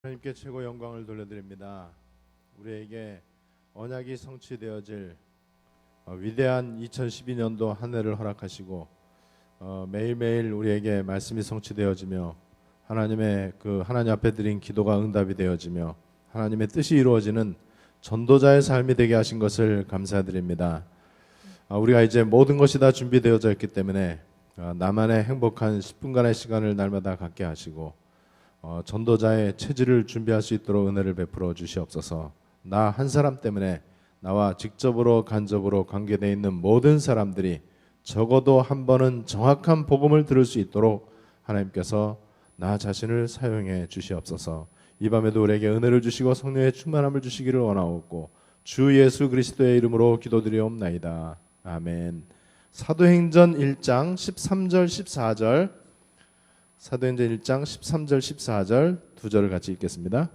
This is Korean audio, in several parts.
하나님께 최고 영광을 돌려드립니다. 우리에게 언약이 성취되어질 위대한 2012년도 한 해를 허락하시고 매일매일 우리에게 말씀이 성취되어지며 하나님의 하나님 앞에 드린 기도가 응답이 되어지며 하나님의 뜻이 이루어지는 전도자의 삶이 되게 하신 것을 감사드립니다. 우리가 이제 모든 것이 다 준비되어져 있기 때문에 나만의 행복한 10분간의 시간을 날마다 갖게 하시고 전도자의 체질을 준비할 수 있도록 은혜를 베풀어 주시옵소서. 나 한 사람 때문에 나와 직접으로 간접으로 관계되어 있는 모든 사람들이 적어도 한 번은 정확한 복음을 들을 수 있도록 하나님께서 나 자신을 사용해 주시옵소서. 이 밤에도 우리에게 은혜를 주시고 성령의 충만함을 주시기를 원하옵고 주 예수 그리스도의 이름으로 기도드리옵나이다. 아멘. 사도행전 1장 13절 14절 사도행전 1장 13절 14절 두 절을 같이 읽겠습니다.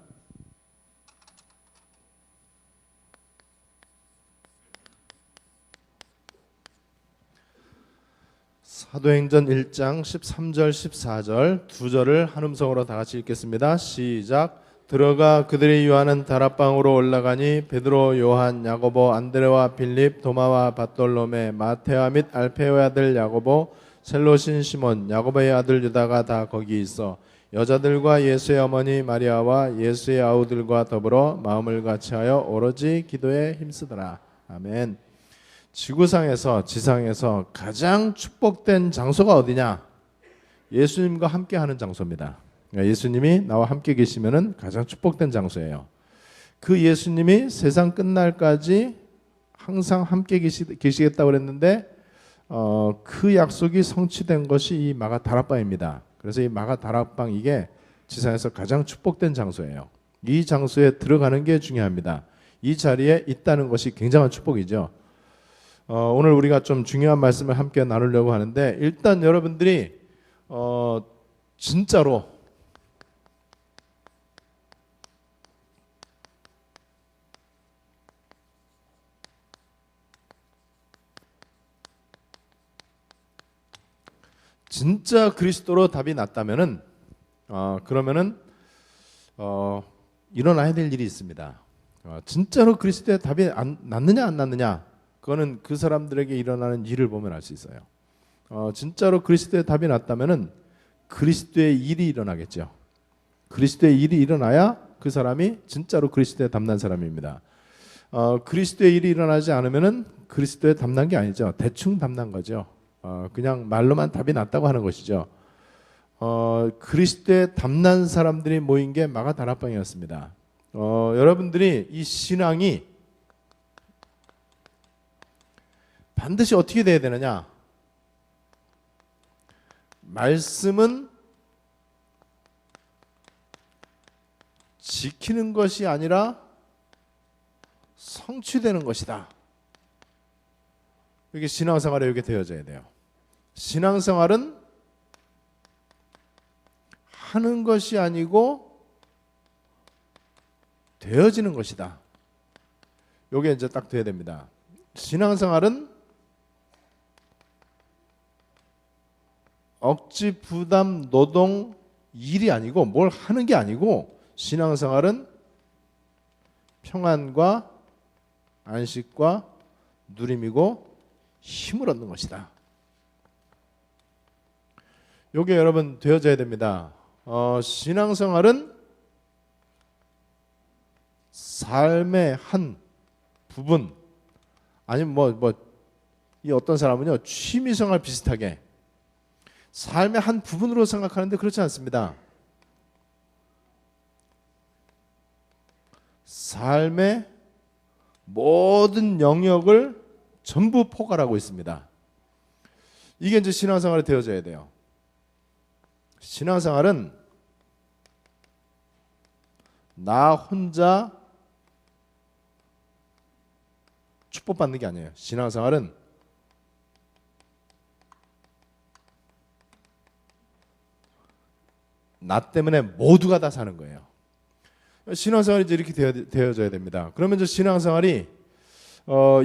사도행전 1장 13절 14절 두 절을 한 음성으로 다 같이 읽겠습니다. 시작. 들어가 그들이 유하는 다락방으로 올라가니 베드로, 요한, 야고보, 안드레와 빌립, 도마와 바돌로메, 마테와 및 알페오의 아들 야고보, 셀로신 시몬, 야고보의 아들 유다가 다 거기 있어 여자들과 예수의 어머니 마리아와 예수의 아우들과 더불어 마음을 같이하여 오로지 기도에 힘쓰더라. 아멘. 지구상에서 지상에서 가장 축복된 장소가 어디냐? 예수님과 함께하는 장소입니다. 예수님이 나와 함께 계시면은 가장 축복된 장소예요. 그 예수님이 세상 끝날까지 항상 함께 계시겠다고 그랬는데 그 약속이 성취된 것이 이 마가 다락방입니다. 그래서 이 마가 다락방 이게 지상에서 가장 축복된 장소예요. 이 장소에 들어가는 게 중요합니다. 이 자리에 있다는 것이 굉장한 축복이죠. 오늘 우리가 좀 중요한 말씀을 함께 나누려고 하는데 일단 여러분들이 진짜 그리스도로 답이 났다면은 그러면은 일어나야 될 일이 있습니다. 진짜로 그리스도의 답이 났느냐 안 났느냐 그거는 그 사람들에게 일어나는 일을 보면 알 수 있어요. 진짜로 그리스도의 답이 났다면은 그리스도의 일이 일어나겠죠. 그리스도의 일이 일어나야 그 사람이 진짜로 그리스도의 답난 사람입니다. 그리스도의 일이 일어나지 않으면은 그리스도의 답난 게 아니죠. 대충 답난 거죠. 그냥 말로만 답이 났다고 하는 것이죠. 그리스도의 답난 사람들이 모인 게 마가 다락방이었습니다. 여러분들이 이 신앙이 반드시 어떻게 돼야 되느냐? 말씀은 지키는 것이 아니라 성취되는 것이다. 이게 신앙생활에 이렇게 되어져야 돼요. 신앙생활은 하는 것이 아니고 되어지는 것이다. 이게 이제 딱 돼야 됩니다. 신앙생활은 억지 부담 노동 일이 아니고 뭘 하는 게 아니고 신앙생활은 평안과 안식과 누림이고 힘을 얻는 것이다. 이게 여러분 되어져야 됩니다. 신앙생활은 삶의 한 부분 아니면 이 어떤 사람은요 취미생활 비슷하게 삶의 한 부분으로 생각하는데 그렇지 않습니다. 삶의 모든 영역을 전부 포괄하고 있습니다. 이게 이제 신앙생활이 되어져야 돼요. 신앙생활은 나 혼자 축복받는 게 아니에요. 신앙생활은 나 때문에 모두가 다 사는 거예요. 신앙생활이 이제 이렇게 되어져야 됩니다. 그러면 이제 신앙생활이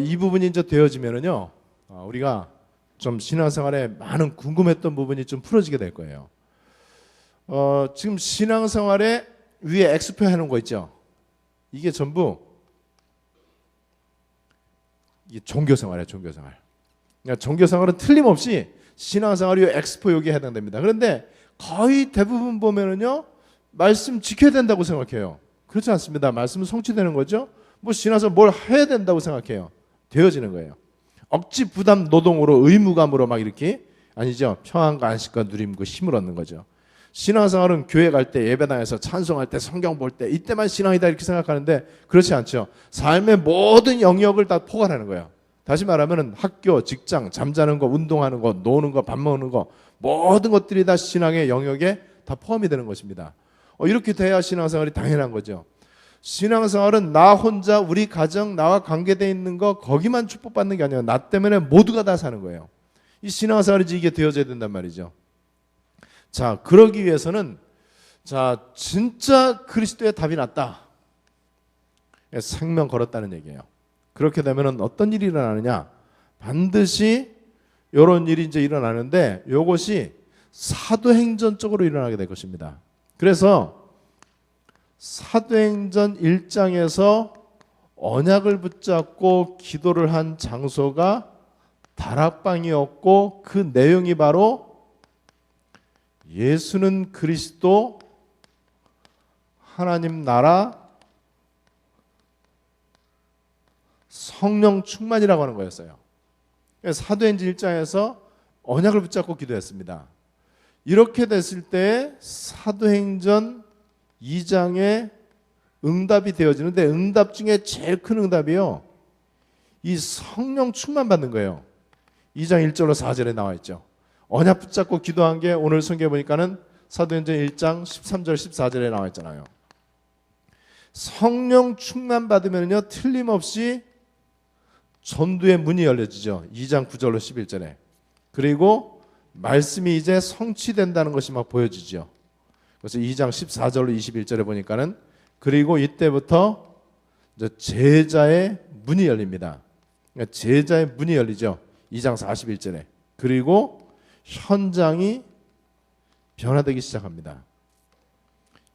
이 부분이 이제 되어지면은요, 우리가 좀 신앙생활에 많은 궁금했던 부분이 좀 풀어지게 될 거예요. 지금 신앙생활에 위에 X표 해놓은 거 있죠. 이게 전부 이게 종교생활이에요. 종교생활. 그러니까 종교생활은 틀림없이 신앙생활이 X표 여기에 해당됩니다. 그런데 거의 대부분 보면은요, 말씀 지켜야 된다고 생각해요. 그렇지 않습니다. 말씀은 성취되는 거죠. 뭐 신앙생활 뭘 해야 된다고 생각해요. 되어지는 거예요. 억지 부담 노동으로 의무감으로 막 이렇게 아니죠. 평안과 안식과 누림과 힘을 얻는 거죠. 신앙생활은 교회 갈 때, 예배당에서 찬송할 때, 성경 볼 때 이때만 신앙이다 이렇게 생각하는데 그렇지 않죠. 삶의 모든 영역을 다 포괄하는 거예요. 다시 말하면 학교, 직장, 잠자는 거, 운동하는 거, 노는 거, 밥 먹는 거 모든 것들이 다 신앙의 영역에 다 포함이 되는 것입니다. 이렇게 돼야 신앙생활이 당연한 거죠. 신앙생활은 나 혼자, 우리 가정, 나와 관계되어 있는 거 거기만 축복받는 게 아니라 나 때문에 모두가 다 사는 거예요. 이 신앙생활이 이게 되어져야 된단 말이죠. 자, 그러기 위해서는 자, 진짜 그리스도의 답이 낫다. 생명 걸었다는 얘기예요. 그렇게 되면 어떤 일이 일어나느냐? 반드시 이런 일이 이제 일어나는데 이것이 사도행전 쪽으로 일어나게 될 것입니다. 그래서 사도행전 1장에서 언약을 붙잡고 기도를 한 장소가 다락방이었고 그 내용이 바로 예수는 그리스도 하나님 나라 성령 충만이라고 하는 거였어요. 사도행전 1장에서 언약을 붙잡고 기도했습니다. 이렇게 됐을 때 사도행전 2장에 응답이 되어지는데 응답 중에 제일 큰 응답이요. 이 성령 충만 받는 거예요. 2장 1절로 4절에 나와 있죠. 언약 붙잡고 기도한 게 오늘 성경에 보니까는 사도행전 1장 13절 14절에 나와 있잖아요. 성령 충만 받으면요 틀림없이 전도의 문이 열려지죠. 2장 9절로 11절에. 그리고 말씀이 이제 성취된다는 것이 막 보여지죠. 그래서 2장 14절로 21절에 보니까는 그리고 이때부터 이제 제자의 문이 열립니다. 그러니까 제자의 문이 열리죠. 2장 41절에. 그리고 현장이 변화되기 시작합니다.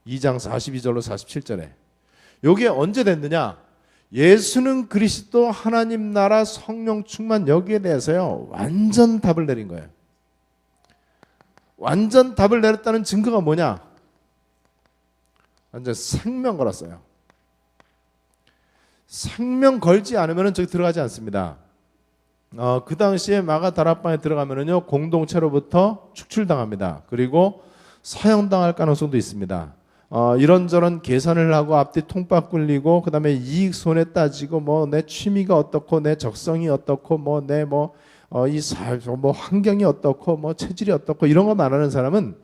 2장 42절로 47절에. 이게 언제 됐느냐? 예수는 그리스도 하나님 나라 성령 충만 여기에 대해서요 완전 답을 내린 거예요. 완전 답을 내렸다는 증거가 뭐냐? 완전 생명 걸었어요. 생명 걸지 않으면 저기 들어가지 않습니다. 그 당시에 마가 다락방에 들어가면은요 공동체로부터 축출당합니다. 그리고 사형당할 가능성도 있습니다. 이런저런 계산을 하고 앞뒤 통박 굴리고 그다음에 이익 손해 따지고 뭐 내 취미가 어떻고 내 적성이 어떻고 뭐 내 뭐 환경이 어떻고 뭐 체질이 어떻고 이런 거 말하는 사람은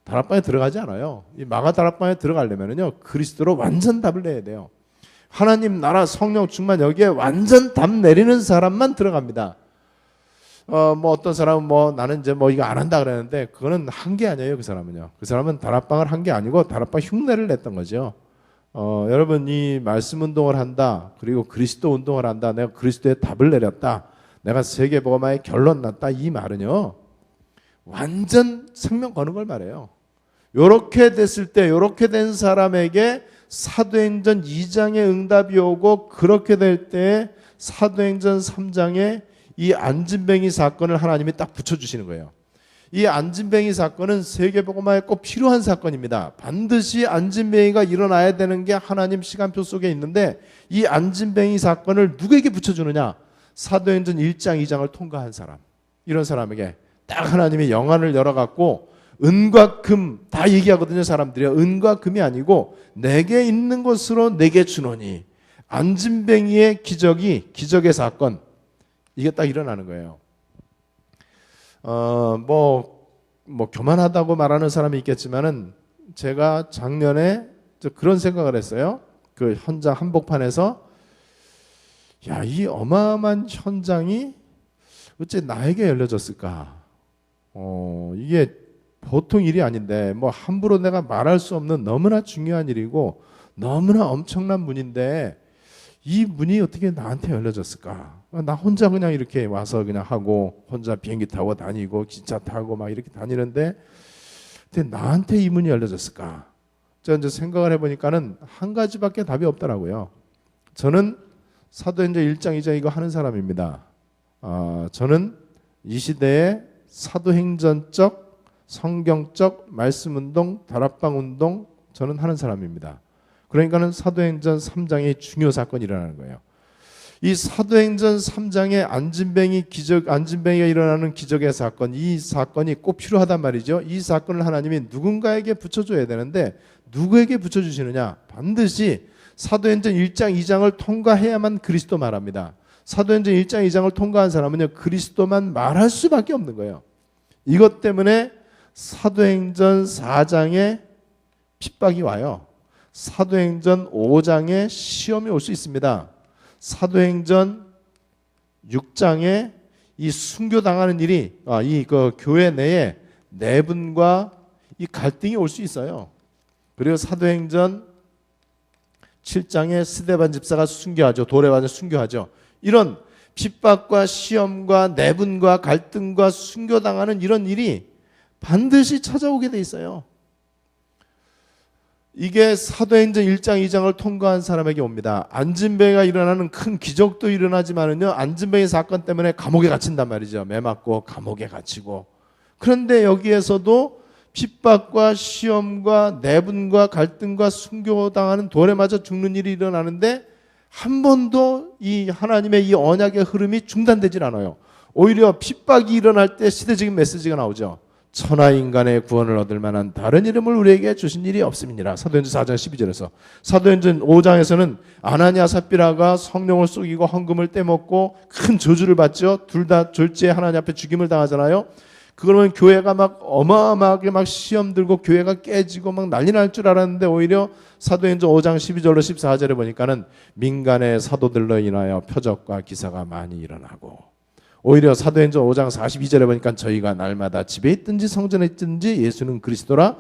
다락방에 들어가지 않아요. 이 마가 다락방에 들어가려면은요 그리스도로 완전 답을 내야 돼요. 하나님 나라 성령 충만 여기에 완전 답 내리는 사람만 들어갑니다. 뭐 어떤 사람은 뭐 나는 이제 뭐 이거 안 한다 그랬는데 그거는 한 게 아니에요. 그 사람은요. 그 사람은 다락방을 한 게 아니고 다락방 흉내를 냈던 거죠. 여러분 이 말씀 운동을 한다. 그리고 그리스도 운동을 한다. 내가 그리스도의 답을 내렸다. 내가 세계복음화의 결론 났다. 이 말은요. 완전 생명 거는 걸 말해요. 요렇게 됐을 때 요렇게 된 사람에게 사도행전 2장의 응답이 오고 그렇게 될 때 사도행전 3장에 이 안진뱅이 사건을 하나님이 딱 붙여주시는 거예요. 이 안진뱅이 사건은 세계복음화에 꼭 필요한 사건입니다. 반드시 안진뱅이가 일어나야 되는 게 하나님 시간표 속에 있는데 이 안진뱅이 사건을 누구에게 붙여주느냐? 사도행전 1장 2장을 통과한 사람. 이런 사람에게 딱 하나님이 영안을 열어갖고 은과 금 다 얘기하거든요. 사람들이 은과 금이 아니고 내게 있는 것으로 내게 주노니 안진뱅이의 기적의 사건 이게 딱 일어나는 거예요. 뭐 교만하다고 말하는 사람이 있겠지만은 제가 작년에 그런 생각을 했어요. 그 현장 한복판에서 야, 이 어마어마한 현장이 어째 나에게 열려졌을까? 이게 보통 일이 아닌데 뭐 함부로 내가 말할 수 없는 너무나 중요한 일이고 너무나 엄청난 문인데 이 문이 어떻게 나한테 열려졌을까? 나 혼자 그냥 이렇게 와서 그냥 하고 혼자 비행기 타고 다니고 기차 타고 막 이렇게 다니는데 근데 나한테 이 문이 열려졌을까? 제가 이제 생각을 해보니까는 한 가지밖에 답이 없더라고요. 저는 사도행전 1장 2장 이거 하는 사람입니다. 저는 이 시대에 사도행전적, 성경적 말씀운동, 다락방운동 저는 하는 사람입니다. 그러니까는 사도행전 3장의 중요 사건이 일어나는 거예요. 이 사도행전 3장의 안진뱅이가 일어나는 기적의 사건, 이 사건이 꼭 필요하단 말이죠. 이 사건을 하나님이 누군가에게 붙여줘야 되는데 누구에게 붙여주시느냐? 반드시 사도행전 1장 2장을 통과해야만 그리스도 말합니다. 사도행전 1장 2장을 통과한 사람은요, 그리스도만 말할 수밖에 없는 거예요. 이것 때문에 사도행전 4장에 핍박이 와요. 사도행전 5장에 시험이 올 수 있습니다. 사도행전 6장에 이 순교당하는 일이 그 교회 내에 내분과 이 갈등이 올 수 있어요. 그리고 사도행전 7장에 스데반 집사가 순교하죠. 돌에 맞아 순교하죠. 이런 핍박과 시험과 내분과 갈등과 순교당하는 이런 일이 반드시 찾아오게 돼 있어요. 이게 사도행전 1장 2장을 통과한 사람에게 옵니다. 안진뱅이가 일어나는 큰 기적도 일어나지만은요, 안진뱅이 사건 때문에 감옥에 갇힌단 말이죠. 매 맞고 감옥에 갇히고. 그런데 여기에서도 핍박과 시험과 내분과 갈등과 순교당하는 돌에 맞아 죽는 일이 일어나는데 한 번도 이 하나님의 이 언약의 흐름이 중단되질 않아요. 오히려 핍박이 일어날 때 시대적인 메시지가 나오죠. 천하 인간의 구원을 얻을 만한 다른 이름을 우리에게 주신 일이 없음이니라. 사도행전 4장 12절에서. 사도행전 5장에서는 아나니아 삽비라가 성령을 속이고 헌금을 떼먹고 큰 저주를 받죠. 둘 다 졸지에 하나님 앞에 죽임을 당하잖아요. 그러면 교회가 막 어마어마하게 막 시험 들고 교회가 깨지고 막 난리 날 줄 알았는데 오히려 사도행전 5장 12절로 14절에 보니까는 민간의 사도들로 인하여 표적과 기사가 많이 일어나고, 오히려 사도행전 5장 42절에 보니까 저희가 날마다 집에 있든지 성전에 있든지 예수는 그리스도라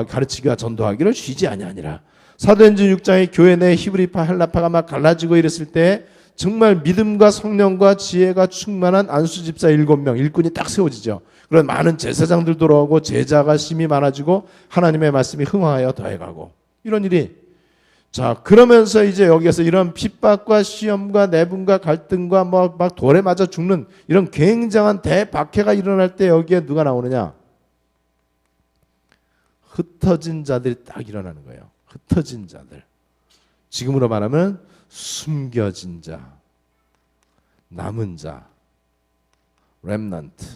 가르치기와 전도하기를 쉬지 아니하니라. 사도행전 6장에 교회 내 히브리파 헬라파가 막 갈라지고 이랬을 때 정말 믿음과 성령과 지혜가 충만한 안수 집사 7명 일꾼이 딱 세워지죠. 그런 많은 제사장들 돌아오고 제자가 심히 많아지고 하나님의 말씀이 흥황하여 더해가고, 이런 일이, 자, 그러면서 이제 여기에서 이런 핍박과 시험과 내분과 갈등과 막 돌에 맞아 죽는 이런 굉장한 대박해가 일어날 때 여기에 누가 나오느냐? 흩어진 자들이 딱 일어나는 거예요. 흩어진 자들. 지금으로 말하면 숨겨진 자, 남은 자, 렘넌트.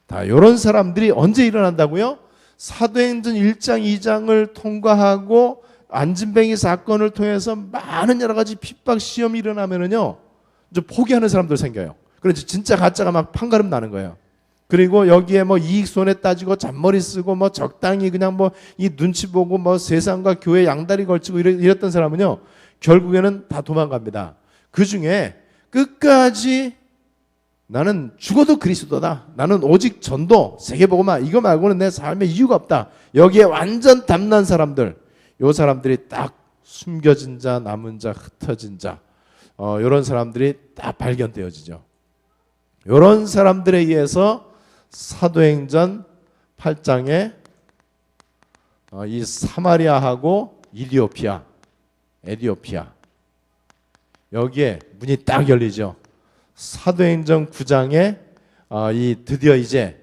다 이런 사람들이 언제 일어난다고요? 사도행전 1장 2장을 통과하고 안진뱅이 사건을 통해서 많은 여러 가지 핍박 시험이 일어나면은요, 이제 포기하는 사람들 생겨요. 그래서 진짜 가짜가 막 판가름 나는 거예요. 그리고 여기에 뭐 이익 손해 따지고 잔머리 쓰고 뭐 적당히 그냥 뭐 이 눈치 보고 뭐 세상과 교회 양다리 걸치고 이랬던 사람은요, 결국에는 다 도망갑니다. 그 중에 끝까지 나는 죽어도 그리스도다, 나는 오직 전도, 세계복음화, 이거 말고는 내 삶에 이유가 없다, 여기에 완전 담난 사람들, 요 사람들이 딱 숨겨진 자, 남은 자, 흩어진 자, 이런 사람들이 딱 발견되어지죠. 이런 사람들에 의해서 사도행전 8장에 이 사마리아하고 에디오피아 여기에 문이 딱 열리죠. 사도행전 9장에 드디어 이제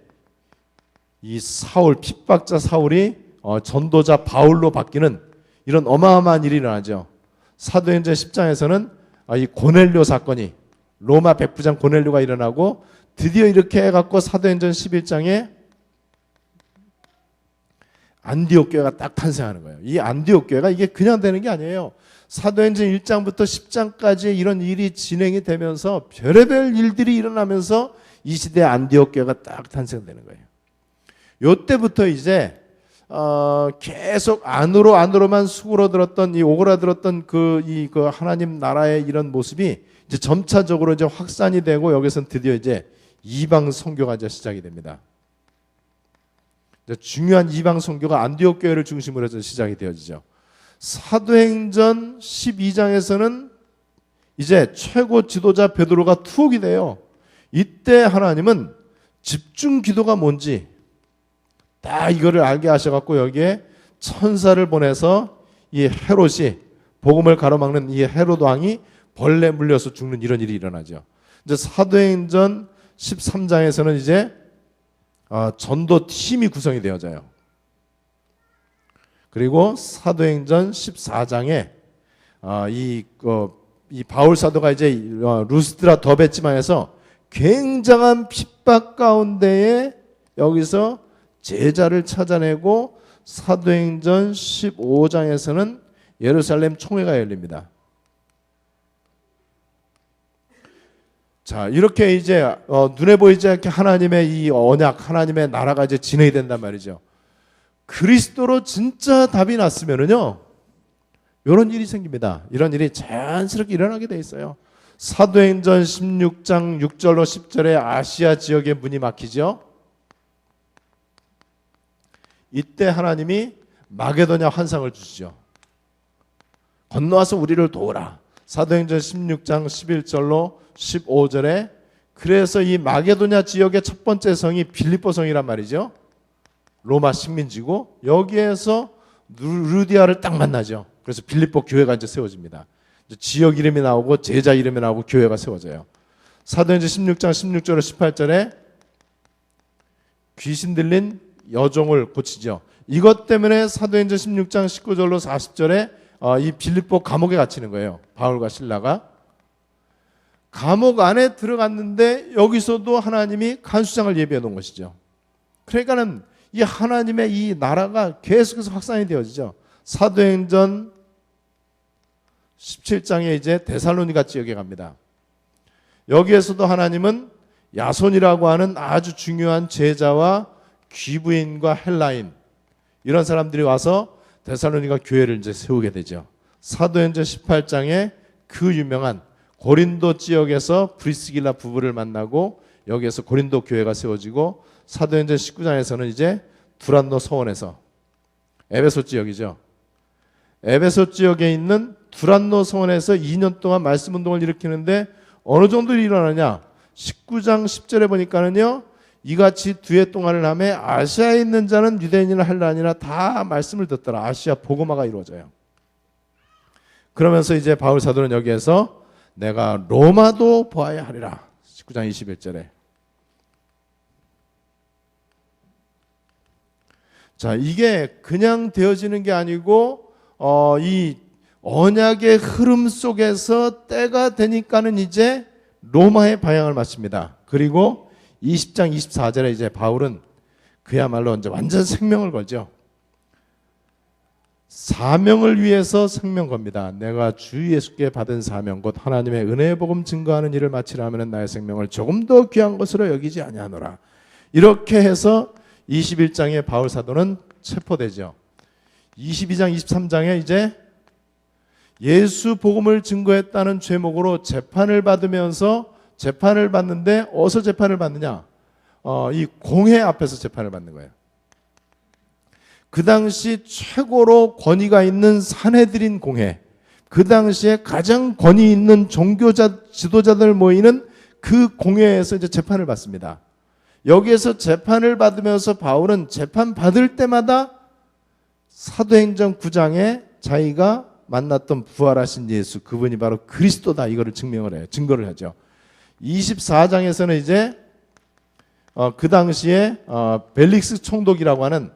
이 핍박자 사울이 전도자 바울로 바뀌는 이런 어마어마한 일이 일어나죠. 사도행전 10장에서는 이 고넬료 사건이, 로마 백부장 고넬료가 일어나고, 드디어 이렇게 해갖고 사도행전 11장에 안디옥 교회가 딱 탄생하는 거예요. 이 안디옥 교회가 이게 그냥 되는 게 아니에요. 사도행전 1장부터 10장까지 이런 일이 진행이 되면서 별의별 일들이 일어나면서 이 시대에 안디옥 교회가 딱 탄생되는 거예요. 요때부터 이제 계속 안으로만 수그러들었던 이 오그라들었던 그 하나님 나라의 이런 모습이 이제 점차적으로 이제 확산이 되고, 여기서는 드디어 이제 이방 선교가 이제 시작이 됩니다. 이제 중요한 이방 선교가 안디옥 교회를 중심으로 해서 시작이 되어지죠. 사도행전 12장에서는 이제 최고 지도자 베드로가 투옥이 돼요. 이때 하나님은 집중 기도가 뭔지, 다 이거를 알게 하셔갖고 여기에 천사를 보내서 이 헤롯이 복음을 가로막는 이 헤롯 왕이 벌레 물려서 죽는 이런 일이 일어나죠. 이제 사도행전 13장에서는 이제 전도 팀이 구성이 되어져요. 그리고 사도행전 14장에 이 바울 사도가 이제 루스드라 더베 지방에서 굉장한 핍박 가운데에 여기서 제자를 찾아내고 사도행전 15장에서는 예루살렘 총회가 열립니다. 자, 이렇게 이제 눈에 보이지 않게 하나님의 이 언약, 하나님의 나라가 이제 진행이 된단 말이죠. 그리스도로 진짜 답이 났으면은요, 이런 일이 생깁니다. 이런 일이 자연스럽게 일어나게 돼 있어요. 사도행전 16장 6절로 10절에 아시아 지역의 문이 막히죠. 이때 하나님이 마게도냐 환상을 주시죠. 건너와서 우리를 도우라. 사도행전 16장 11절로 15절에 그래서 이 마게도냐 지역의 첫 번째 성이 빌립보 성이란 말이죠. 로마 식민지고 여기에서 루디아를 딱 만나죠. 그래서 빌립보 교회가 이제 세워집니다. 지역 이름이 나오고 제자 이름이 나오고 교회가 세워져요. 사도행전 16장 16절로 18절에 귀신 들린 여종을 고치죠. 이것 때문에 사도행전 16장 19절로 40절에 이 빌립보 감옥에 갇히는 거예요. 바울과 실라가. 감옥 안에 들어갔는데 여기서도 하나님이 간수장을 예비해 놓은 것이죠. 그러니까는 이 하나님의 이 나라가 계속해서 확산이 되어지죠. 사도행전 17장에 이제 데살로니가 지역에 갑니다. 여기에서도 하나님은 야손이라고 하는 아주 중요한 제자와 귀부인과 헬라인 이런 사람들이 와서 데살로니가 교회를 이제 세우게 되죠. 사도행전 18장에 그 유명한 고린도 지역에서 브리스길라 부부를 만나고 여기에서 고린도 교회가 세워지고 사도행전 19장에서는 이제 두란노 서원에서 에베소 지역이죠. 에베소 지역에 있는 두란노 서원에서 2년 동안 말씀 운동을 일으키는데 어느 정도 일어나냐? 19장 10절에 보니까는요. 이같이 두 해 동안을 하며 아시아에 있는 자는 유대인이나 헬라인이나 다 말씀을 듣더라. 아시아 복음화가 이루어져요. 그러면서 이제 바울 사도는 여기에서 내가 로마도 보아야 하리라. 19장 21절에. 자, 이게 그냥 되어지는 게 아니고 이 언약의 흐름 속에서 때가 되니까는 이제 로마에 방향을 맞춥니다. 그리고 20장 24절에 이제 바울은 그야말로 이제 완전 생명을 걸죠. 사명을 위해서 생명 겁니다. 내가 주 예수께 받은 사명 곧 하나님의 은혜의 복음 증거하는 일을 마치려 하면 나의 생명을 조금 더 귀한 것으로 여기지 아니하노라. 이렇게 해서 21장에 바울 사도는 체포되죠. 22장 23장에 이제 예수 복음을 증거했다는 죄목으로 재판을 받으면서 재판을 받는데 어디서 재판을 받느냐? 이 공회 앞에서 재판을 받는 거예요. 그 당시 최고로 권위가 있는 산헤드린 공회, 그 당시에 가장 권위 있는 종교자 지도자들 모이는 그 공회에서 이제 재판을 받습니다. 여기에서 재판을 받으면서 바울은 재판 받을 때마다 사도행전 9장에 자기가 만났던 부활하신 예수, 그분이 바로 그리스도다, 이거를 증명을 해요. 증거를 하죠. 24장에서는 이제 그 당시에 벨릭스 총독이라고 하는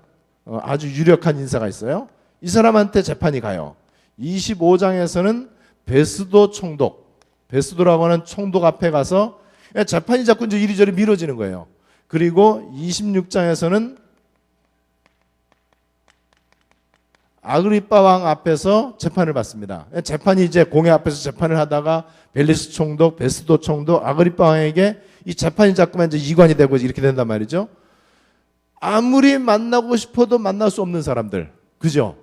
아주 유력한 인사가 있어요. 이 사람한테 재판이 가요. 25장에서는 베스도 총독, 베스도라고 하는 총독 앞에 가서 재판이 자꾸 이제 이리저리 미뤄지는 거예요. 그리고 26장에서는 아그리빠 왕 앞에서 재판을 받습니다. 재판이 이제 공회 앞에서 재판을 하다가 벨리스 총독, 베스도 총독, 아그리빠 왕에게 이 재판이 자꾸만 이제 이관이 되고 이렇게 된단 말이죠. 아무리 만나고 싶어도 만날 수 없는 사람들, 그죠?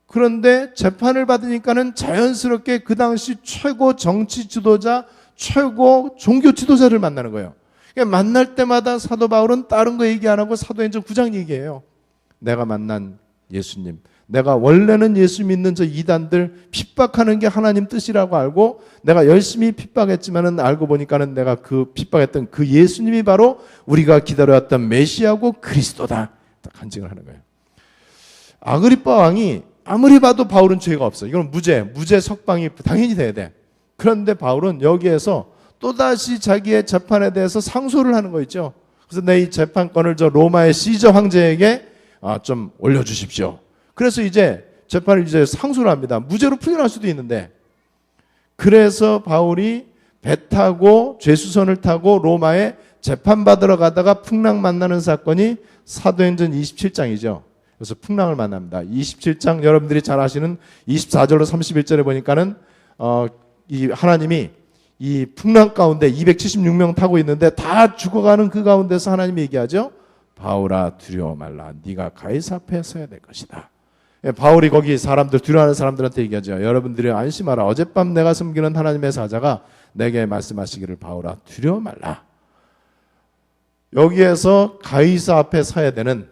그런데 재판을 받으니까는 자연스럽게 그 당시 최고 정치 지도자, 최고 종교 지도자를 만나는 거예요. 그러니까 만날 때마다 사도 바울은 다른 거 얘기 안 하고 사도행전 9장 얘기해요. 내가 만난 예수님, 내가 원래는 예수 믿는 저 이단들 핍박하는 게 하나님 뜻이라고 알고 내가 열심히 핍박했지만은 알고 보니까는 내가 그 핍박했던 그 예수님이 바로 우리가 기다려왔던 메시아고 그리스도다. 간증을 하는 거예요. 아그리빠 왕이 아무리 봐도 바울은 죄가 없어. 이건 무죄 석방이 당연히 돼야 돼. 그런데 바울은 여기에서 또다시 자기의 재판에 대해서 상소를 하는 거 있죠. 그래서 내 이 재판권을 저 로마의 시저 황제에게 좀 올려주십시오. 그래서 이제 재판을 이제 상소를 합니다. 무죄로 풀려날 수도 있는데. 그래서 바울이 배 타고 죄수선을 타고 로마에 재판받으러 가다가 풍랑 만나는 사건이 사도행전 27장이죠. 그래서 풍랑을 만납니다. 27장 여러분들이 잘 아시는 24절로 31절에 보니까는 이 하나님이 이 풍랑 가운데 276명 타고 있는데 다 죽어가는 그 가운데서 하나님이 얘기하죠. 바울아 두려워 말라. 네가 가이사 앞에 서야 될 것이다. 바울이 거기 사람들 두려워하는 사람들한테 얘기하죠. 여러분들이 안심하라. 어젯밤 내가 섬기는 하나님의 사자가 내게 말씀하시기를 바울아 두려워 말라. 여기에서 가이사 앞에 서야 되는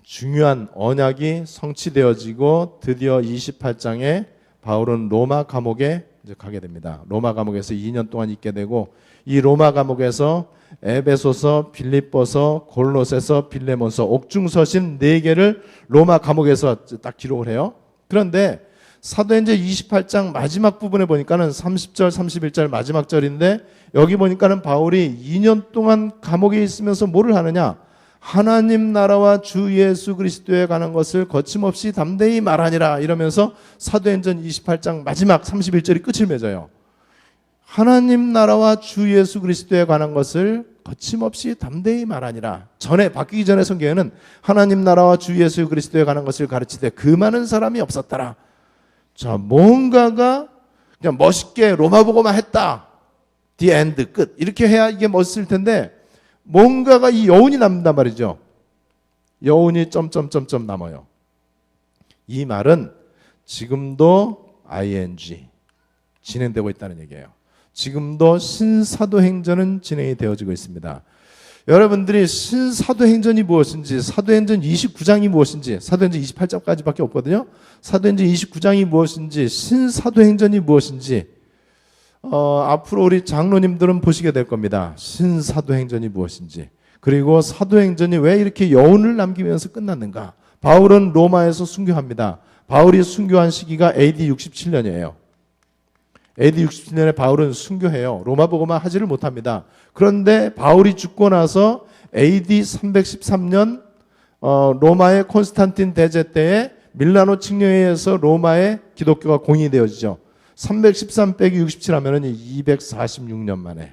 중요한 언약이 성취되어지고 드디어 28장에 바울은 로마 감옥에 이제 가게 됩니다. 로마 감옥에서 2년 동안 있게 되고 이 로마 감옥에서 에베소서, 빌립보서, 골로새서, 빌레몬서 옥중서신 4개를 로마 감옥에서 딱 기록을 해요. 그런데 사도행전 28장 마지막 부분에 보니까는 30절, 31절 마지막 절인데 여기 보니까는 바울이 2년 동안 감옥에 있으면서 뭐를 하느냐? 하나님 나라와 주 예수 그리스도에 관한 것을 거침없이 담대히 말하니라 이러면서 사도행전 28장 마지막 31절이 끝을 맺어요. 하나님 나라와 주 예수 그리스도에 관한 것을 거침없이 담대히 말하니라. 전에 바뀌기 전에 성경에는 하나님 나라와 주 예수 그리스도에 관한 것을 가르치되 그 많은 사람이 없었더라. 자, 뭔가가 그냥 멋있게 로마복음만 했다. The end, 끝. 이렇게 해야 이게 멋있을 텐데 뭔가가 이 여운이 남는단 말이죠. 여운이 점점점점 남아요. 이 말은 지금도 ing 진행되고 있다는 얘기예요. 지금도 신사도행전은 진행이 되어지고 있습니다. 여러분들이 신사도행전이 무엇인지, 사도행전 29장이 무엇인지, 사도행전 28장까지밖에 없거든요. 사도행전 29장이 무엇인지, 신사도행전이 무엇인지 앞으로 우리 장로님들은 보시게 될 겁니다. 신사도행전이 무엇인지, 그리고 사도행전이 왜 이렇게 여운을 남기면서 끝났는가. 바울은 로마에서 순교합니다. 바울이 순교한 시기가 AD 67년이에요. AD 67년에 바울은 순교해요. 로마복음만 하지를 못합니다. 그런데 바울이 죽고 나서 AD 313년 로마의 콘스탄틴 대제 때에 밀라노 칙령에 의해서 로마의 기독교가 공인되어지죠. 313 빼기 67 하면은 246년 만에,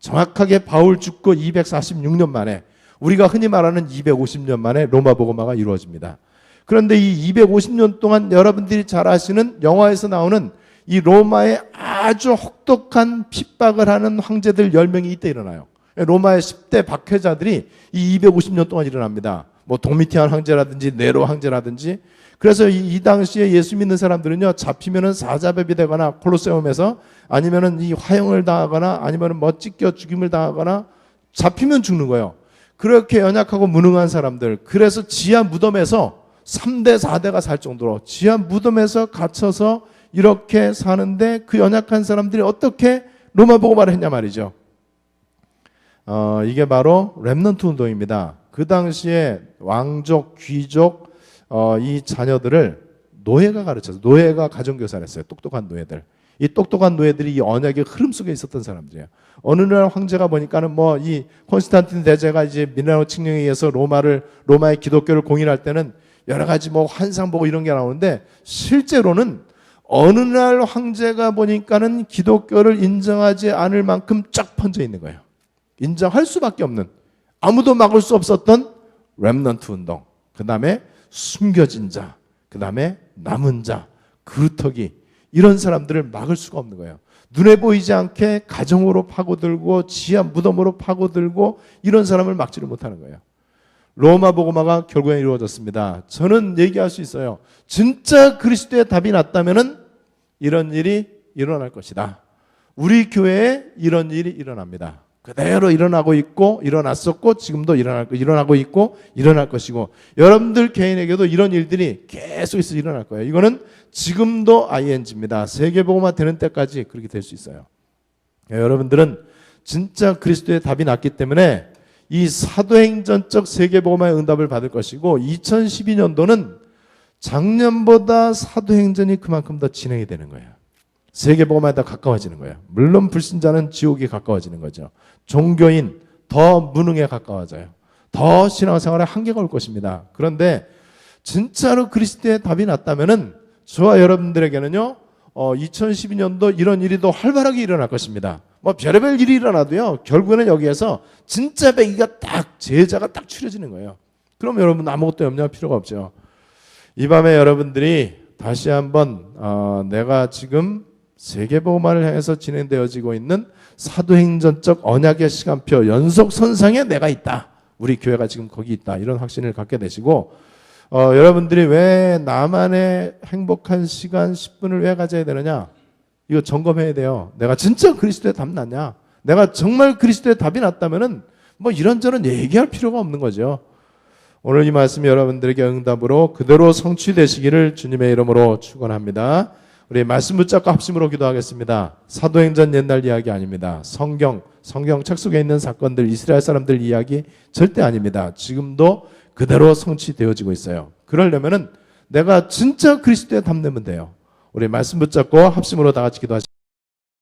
정확하게 바울 죽고 246년 만에, 우리가 흔히 말하는 250년 만에 로마 복음화가 이루어집니다. 그런데 이 250년 동안 여러분들이 잘 아시는 영화에서 나오는 이 로마의 아주 혹독한 핍박을 하는 황제들 10명이 이때 일어나요. 로마의 10대 박해자들이 이 250년 동안 일어납니다. 뭐 도미티안 황제라든지 네로 황제라든지. 그래서 이 당시에 예수 믿는 사람들은요, 잡히면은 사자배비 되거나 콜로세움에서, 아니면은 이 화형을 당하거나, 아니면은 뭐 찢겨 죽임을 당하거나, 잡히면 죽는 거예요. 그렇게 연약하고 무능한 사람들, 그래서 지하 무덤에서 3대 4대가 살 정도로 지하 무덤에서 갇혀서 이렇게 사는데, 그 연약한 사람들이 어떻게 로마 복음화를 했냐 말이죠. 이게 바로 렘넌트 운동입니다. 그 당시에 왕족, 귀족 이 자녀들을 노예가 가르쳐서, 노예가 가정교사를 했어요. 똑똑한 노예들. 이 똑똑한 노예들이 이 언약의 흐름 속에 있었던 사람들이에요. 어느 날 황제가 보니까는 뭐 이 콘스탄틴 대제가 이제 밀라노 칙령에 의해서 로마의 기독교를 공인할 때는 여러 가지 뭐 환상 보고 이런 게 나오는데, 실제로는 어느 날 황제가 보니까는 기독교를 인정하지 않을 만큼 쫙 퍼져 있는 거예요. 인정할 수밖에 없는, 아무도 막을 수 없었던 렘넌트 운동, 그 다음에 숨겨진 자, 그 다음에 남은 자, 그루터기, 이런 사람들을 막을 수가 없는 거예요. 눈에 보이지 않게 가정으로 파고들고 지하 무덤으로 파고들고 이런 사람을 막지를 못하는 거예요. 로마 복음화가 결국에 이루어졌습니다. 저는 얘기할 수 있어요. 진짜 그리스도의 답이 났다면은 이런 일이 일어날 것이다. 우리 교회에 이런 일이 일어납니다. 그대로 일어나고 있고, 일어났었고, 지금도 일어나고 있고, 일어날 것이고, 여러분들 개인에게도 이런 일들이 계속 있어 일어날 거예요. 이거는 지금도 ing입니다. 세계복음화 되는 때까지 그렇게 될 수 있어요. 여러분들은 진짜 그리스도의 답이 났기 때문에 이 사도행전적 세계복음화의 응답을 받을 것이고 2012년도는 작년보다 사도행전이 그만큼 더 진행이 되는 거예요. 세계복음화에 더 가까워지는 거예요. 물론 불신자는 지옥이 가까워지는 거죠. 종교인 더 무능에 가까워져요. 더 신앙생활에 한계가 올 것입니다. 그런데 진짜로 그리스도의 답이 났다면은 저와 여러분들에게는요 2012년도 이런 일이 더 활발하게 일어날 것입니다. 뭐 별의별 일이 일어나도요 결국에는 여기에서 진짜 배기가 딱 제자가 딱 추려지는 거예요. 그럼 여러분 아무것도 염려할 필요가 없죠. 이 밤에 여러분들이 다시 한번 내가 지금 세계복음화를 향해서 진행되어지고 있는 사도행전적 언약의 시간표 연속선상에 내가 있다. 우리 교회가 지금 거기 있다. 이런 확신을 갖게 되시고 여러분들이 왜 나만의 행복한 시간 10분을 왜 가져야 되느냐? 이거 점검해야 돼요. 내가 진짜 그리스도의 답 났냐? 내가 정말 그리스도의 답이 났다면은 뭐 이런저런 얘기할 필요가 없는 거죠. 오늘 이 말씀이 여러분들에게 응답으로 그대로 성취되시기를 주님의 이름으로 축원합니다. 우리 말씀 붙잡고 합심으로 기도하겠습니다. 사도행전 옛날 이야기 아닙니다. 성경 책 속에 있는 사건들, 이스라엘 사람들 이야기 절대 아닙니다. 지금도 그대로 성취되어지고 있어요. 그러려면은 내가 진짜 그리스도에 답내면 돼요. 우리 말씀 붙잡고 합심으로 다 같이 기도하시죠.